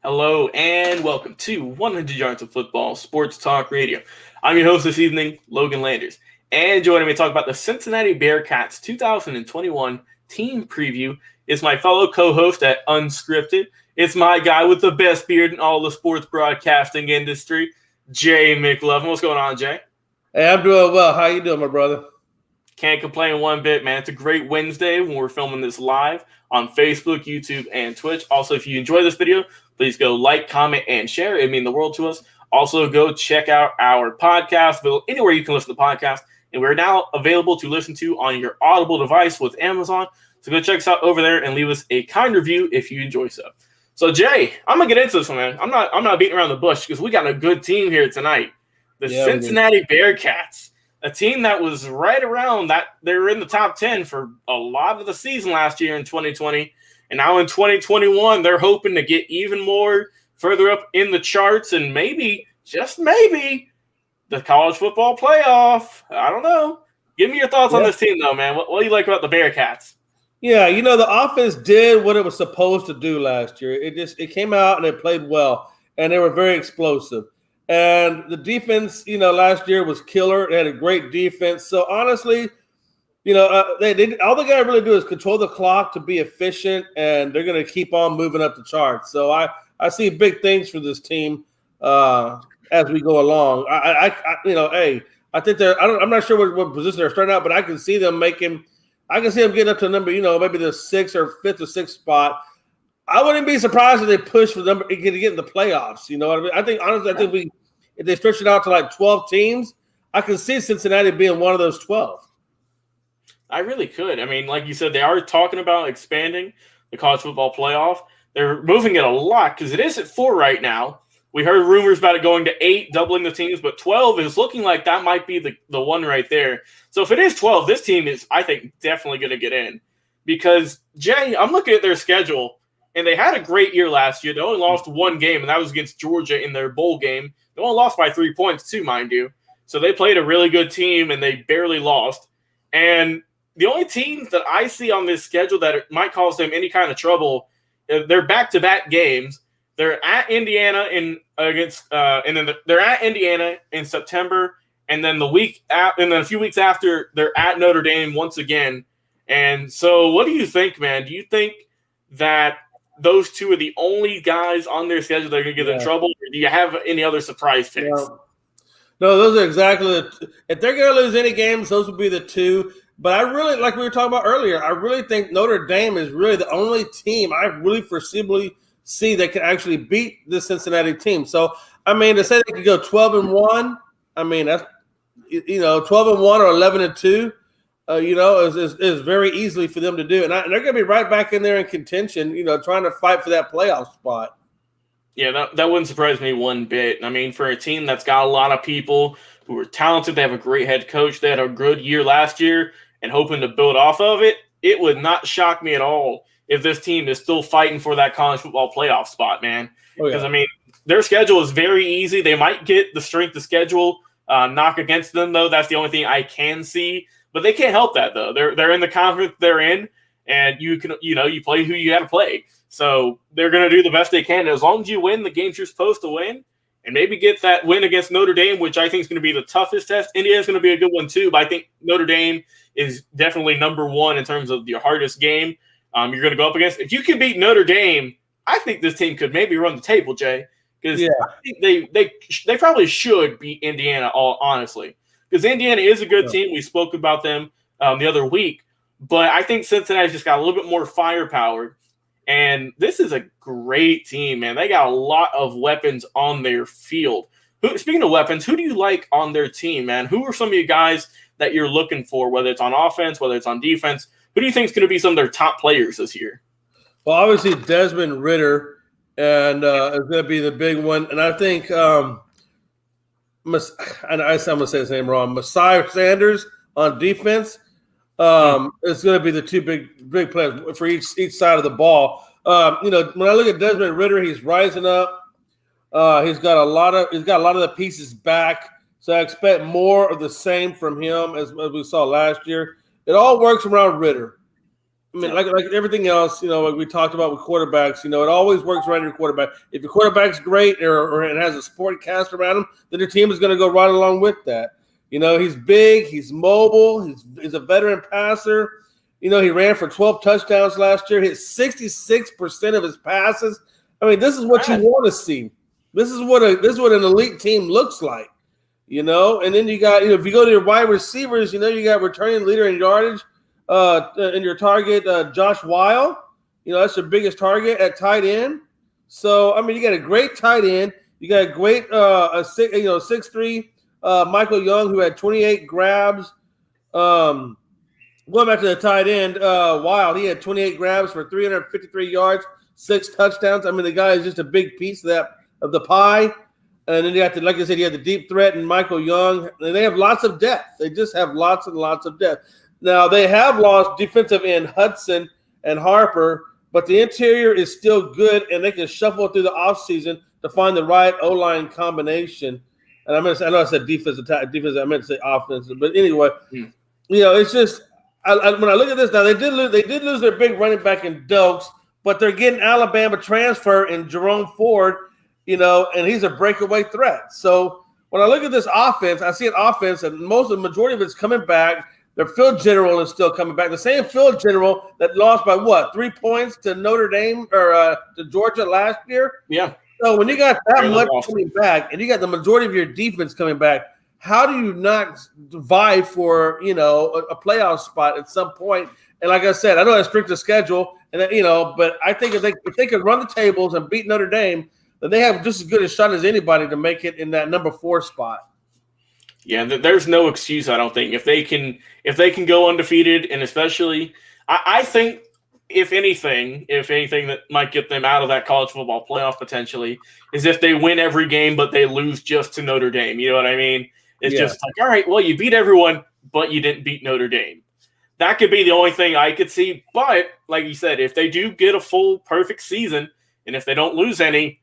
Hello and welcome to 100 Yards of Football Sports Talk Radio. I'm your host this evening, Logan Landers. And joining me to talk about the Cincinnati Bearcats 2021 team preview is my fellow co-host at Unscripted. It's my guy with the best beard in all the sports broadcasting industry, Jay McLovin. What's going on, Jay? Hey, I'm doing well. How you doing, my brother? Can't complain one bit, man. It's a great Wednesday when we're filming this live on Facebook, YouTube, and Twitch. Also, if you enjoy this video, please go like, comment, and share. It means the world to us. Also, go check out our podcast, anywhere you can listen to podcasts. And we're now available to listen to on your Audible device with Amazon. So go check us out over there and leave us a kind review if you enjoy so. So, Jay, I'm going to get into this one, man. I'm not beating around the bush because we got a good team here tonight. The Cincinnati Bearcats. A team that was right around that. They were in the top 10 for a lot of the season last year in 2020. And now in 2021, they're hoping to get even more further up in the charts and maybe, just maybe, the college football playoff. I don't know. Give me your thoughts on this team, though, man. What do you like about the Bearcats? Yeah, the offense did what it was supposed to do last year. It came out and it played well, and they were very explosive. And the defense, last year was killer. They had a great defense. So honestly, they all they got to really do is control the clock to be efficient, and they're going to keep on moving up the charts. So I see big things for this team as we go along. I think I'm not sure what position they're starting out, but I can see them getting up to a number, maybe the 5th or 6th spot. I wouldn't be surprised if they push for them to get in the playoffs. You know what I mean? I think if they stretch it out to like 12 teams, I can see Cincinnati being one of those 12. I really could. I mean, like you said, they are talking about expanding the college football playoff. They're moving it a lot because it is at 4 right now. We heard rumors about it going to 8, doubling the teams, but 12 is looking like that might be the one right there. So if it is 12, this team is, I think, definitely going to get in. Because, Jay, I'm looking at their schedule, and they had a great year last year. They only lost one game, and that was against Georgia in their bowl game. They only lost by 3 points, too, mind you. So they played a really good team, and they barely lost. And the only teams that I see on this schedule that might cause them any kind of trouble, they're back-to-back games. They're at Indiana they're at Indiana in September, and then a few weeks after, they're at Notre Dame once again. And so, what do you think, man? Do you think that those two are the only guys on their schedule that are going to get in trouble, or do you have any other surprise picks? No, those are exactly if they're going to lose any games, those would be the two. But I really, like we were talking about earlier, I really think Notre Dame is really the only team I really foreseeably see that can actually beat the Cincinnati team. So, I mean, to say they could go 12-1, I mean, that's 12-1 or 11-2, is very easily for them to do. And they're going to be right back in there in contention, trying to fight for that playoff spot. Yeah, that wouldn't surprise me one bit. I mean, for a team that's got a lot of people who are talented, they have a great head coach, they had a good year last year, and hoping to build off of it, it would not shock me at all if this team is still fighting for that college football playoff spot, man. Because, I mean, their schedule is very easy. They might get the strength of schedule knock against them, though. That's the only thing I can see. But they can't help that, though. They're in the conference they're in, and you play who you got to play. So they're going to do the best they can. As long as you win the games you're supposed to win, and maybe get that win against Notre Dame, which I think is going to be the toughest test. Indiana's going to be a good one, too. But I think Notre Dame is definitely number one in terms of your hardest game. You're going to go up against. If you can beat Notre Dame, I think this team could maybe run the table, Jay. Because I think they probably should beat Indiana, honestly. Because Indiana is a good team. We spoke about them the other week. But I think Cincinnati's just got a little bit more firepower. And this is a great team, man. They got a lot of weapons on their field. Speaking of weapons, who do you like on their team, man? Who are some of you guys that you're looking for, whether it's on offense, whether it's on defense? Who do you think is going to be some of their top players this year? Well, obviously Desmond Ridder and is going to be the big one. And I think I'm going to say his name wrong. Messiah Sanders on defense is going to be the two big players for each side of the ball. When I look at Desmond Ridder, he's rising up. He's got a lot of the pieces back. So I expect more of the same from him as we saw last year. It all works around Ridder. I mean, like everything else, like we talked about with quarterbacks, it always works around your quarterback. If your quarterback's great or it has a support cast around him, then your team is going to go right along with that. He's big, he's mobile, he's a veteran passer. He ran for 12 touchdowns last year, hit 66% of his passes. I mean, this is what you want to see. This is what an elite team looks like, And then you got, if you go to your wide receivers, you got returning leader in yardage. In your target, Josh Weil, that's your biggest target at tight end. So, I mean, you got a great tight end. You got a great 6'3", Michael Young, who had 28 grabs. Going back to the tight end, Weil, he had 28 grabs for 353 yards, 6 touchdowns. I mean, the guy is just a big piece of the pie. And then you got like I said, you have the deep threat and Michael Young. And they have lots of depth. They just have lots and lots of depth. Now, they have lost defensive end Hudson and Harper, but the interior is still good, and they can shuffle through the offseason to find the right O-line combination. And I know I said defensive, I meant to say offensive. But anyway, it's just when I look at this now, they did lose their big running back in Dokes, but they're getting Alabama transfer in Jerome Ford, and he's a breakaway threat. So when I look at this offense, I see an offense, and the majority of it's coming back. Their field general is still coming back. The same field general that lost by 3 points to Notre Dame or to Georgia last year. Yeah. So when you got that much coming back, and you got the majority of your defense coming back, how do you not vie for a playoff spot at some point? And like I said, I know it's strict to schedule, and but I think if they could run the tables and beat Notre Dame, then they have just as good a shot as anybody to make it in that number 4 spot. Yeah, there's no excuse, I don't think. If they can go undefeated, and especially, I think if anything that might get them out of that college football playoff potentially is if they win every game, but they lose just to Notre Dame. You know what I mean? It's just like, all right, well, you beat everyone, but you didn't beat Notre Dame. That could be the only thing I could see. But like you said, if they do get a full perfect season, and if they don't lose any,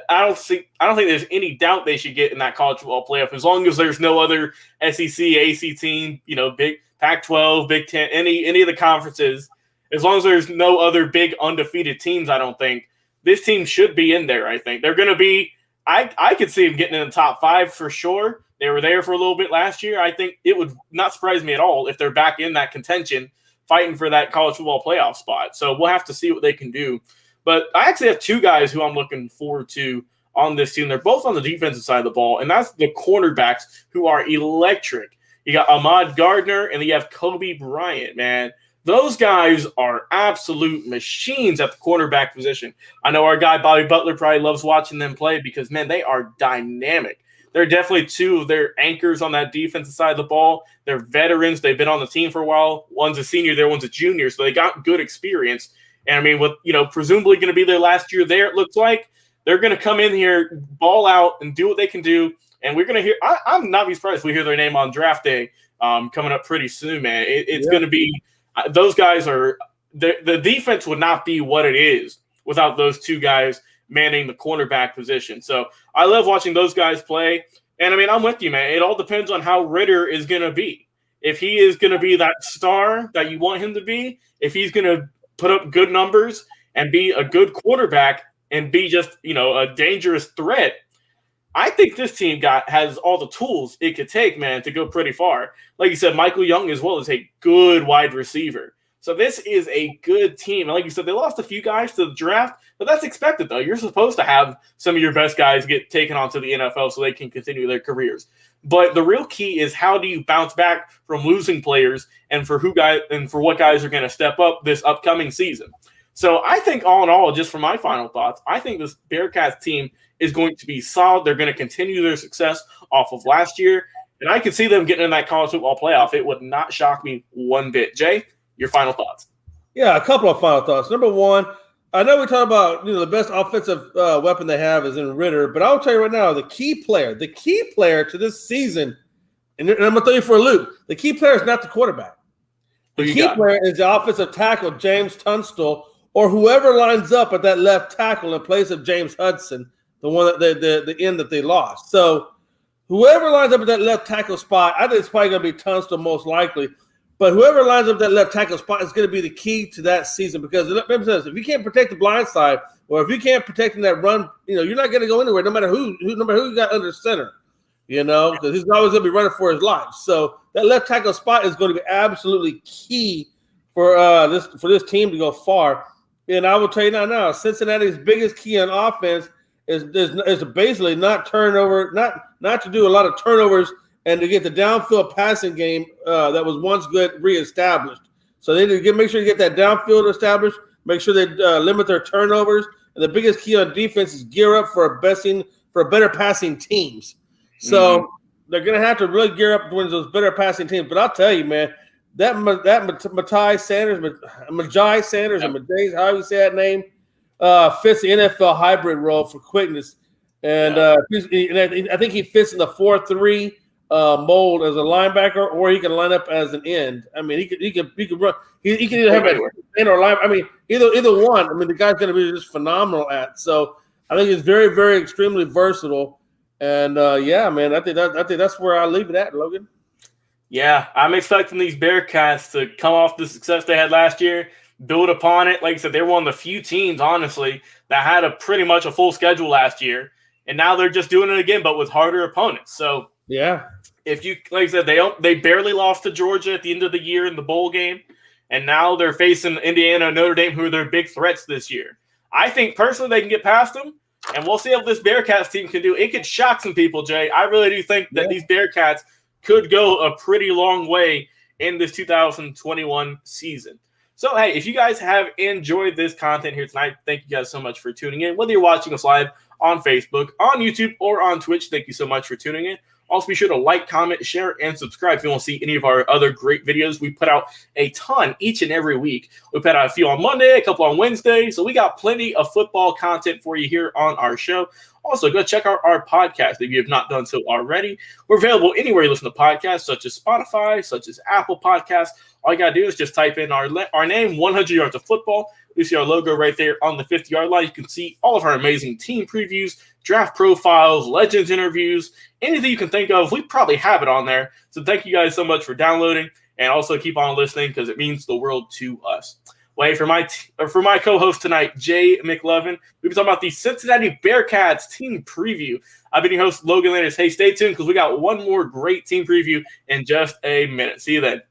I don't think there's any doubt they should get in that college football playoff as long as there's no other SEC, AC team, big Pac-12, Big Ten, any of the conferences. As long as there's no other big undefeated teams, I don't think this team should be in there. I think they're going to be. I could see them getting in the top 5 for sure. They were there for a little bit last year. I think it would not surprise me at all if they're back in that contention, fighting for that college football playoff spot. So we'll have to see what they can do. But I actually have 2 guys who I'm looking forward to on this team. They're both on the defensive side of the ball, and that's the cornerbacks who are electric. You got Ahmad Gardner, and then you have Kobe Bryant, man. Those guys are absolute machines at the cornerback position. I know our guy Bobby Butler probably loves watching them play because, man, they are dynamic. They're definitely 2 of their anchors on that defensive side of the ball. They're veterans. They've been on the team for a while. One's a senior, the other one's a junior, so they got good experience. And I mean, with presumably going to be their last year there, it looks like they're going to come in here, ball out, and do what they can do. And we're going to hear. I'm not be surprised if we hear their name on draft day coming up pretty soon, man. It's going to be those guys are the defense would not be what it is without those 2 guys manning the cornerback position. So I love watching those guys play. And I mean, I'm with you, man. It all depends on how Ritter is going to be. If he is going to be that star that you want him to be, if he's going to put up good numbers and be a good quarterback and be just, a dangerous threat, I think this team has all the tools it could take, man, to go pretty far. Like you said, Michael Young as well is a good wide receiver. So this is a good team. And like you said, they lost a few guys to the draft, but that's expected, though. You're supposed to have some of your best guys get taken onto the NFL so they can continue their careers. But the real key is how do you bounce back from losing players and for what guys are going to step up this upcoming season. So I think all in all, just for my final thoughts, I think this Bearcats team is going to be solid. They're going to continue their success off of last year. And I could see them getting in that college football playoff. It would not shock me one bit. Jay, your final thoughts? Yeah, a couple of final thoughts. Number one, I know we talk about the best offensive weapon they have is in Ritter, but I'll tell you right now, the key player to this season, and I'm going to throw you for a loop, the key player is not the quarterback. The key player is the offensive tackle, James Tunstall, or whoever lines up at that left tackle in place of James Hudson, the one that the end that they lost. So whoever lines up at that left tackle spot, I think it's probably going to be Tunstall most likely. But whoever lines up that left tackle spot is going to be the key to that season because remember this, if you can't protect the blind side or if you can't protect in that run, you're not going to go anywhere no matter who you got under center, because he's always going to be running for his life. So that left tackle spot is going to be absolutely key for this team to go far. And I will tell you now, Cincinnati's biggest key on offense is basically not to do a lot of turnovers and to get the downfield passing game that was once good reestablished. So they need to make sure you get that downfield established, make sure they limit their turnovers. And the biggest key on defense is gear up for better passing teams. So they're going to have to really gear up towards those better passing teams. But I'll tell you, man, that Magi Sanders, or Majay, however you say that name, fits the NFL hybrid role for quickness. And I think he fits in the 4-3 mold as a linebacker, or he can line up as an end. I mean, he could run. He can either have an end or line. I mean, either one. I mean, the guy's going to be just phenomenal at. So I think he's very, very extremely versatile. And man, I think that's where I leave it at, Logan. Yeah, I'm expecting these Bearcats to come off the success they had last year, build upon it. Like I said, they're one of the few teams, honestly, that had pretty much a full schedule last year, and now they're just doing it again, but with harder opponents. So yeah, if you, like I said, they barely lost to Georgia at the end of the year in the bowl game, and now they're facing Indiana and Notre Dame, who are their big threats this year. I think personally they can get past them, and we'll see how this Bearcats team can do. It could shock some people, Jay. I really do think that these Bearcats could go a pretty long way in this 2021 season. So, hey, if you guys have enjoyed this content here tonight, thank you guys so much for tuning in. Whether you're watching us live on Facebook, on YouTube, or on Twitch, thank you so much for tuning in. Also, be sure to like, comment, share, and subscribe if you want to see any of our other great videos. We put out a ton each and every week. We put out a few on Monday, a couple on Wednesday. So we got plenty of football content for you here on our show. Also, go check out our podcast if you have not done so already. We're available anywhere you listen to podcasts, such as Spotify, such as Apple Podcasts. All you got to do is just type in our name, 100 Yards of Football. You see our logo right there on the 50-yard line. You can see all of our amazing team previews, draft profiles, legends interviews, anything you can think of. We probably have it on there. So thank you guys so much for downloading, and also keep on listening because it means the world to us. Well, hey, for my co-host tonight, Jay McLovin, we've been talking about the Cincinnati Bearcats team preview. I've been your host, Logan Landers. Hey, stay tuned because we got one more great team preview in just a minute. See you then.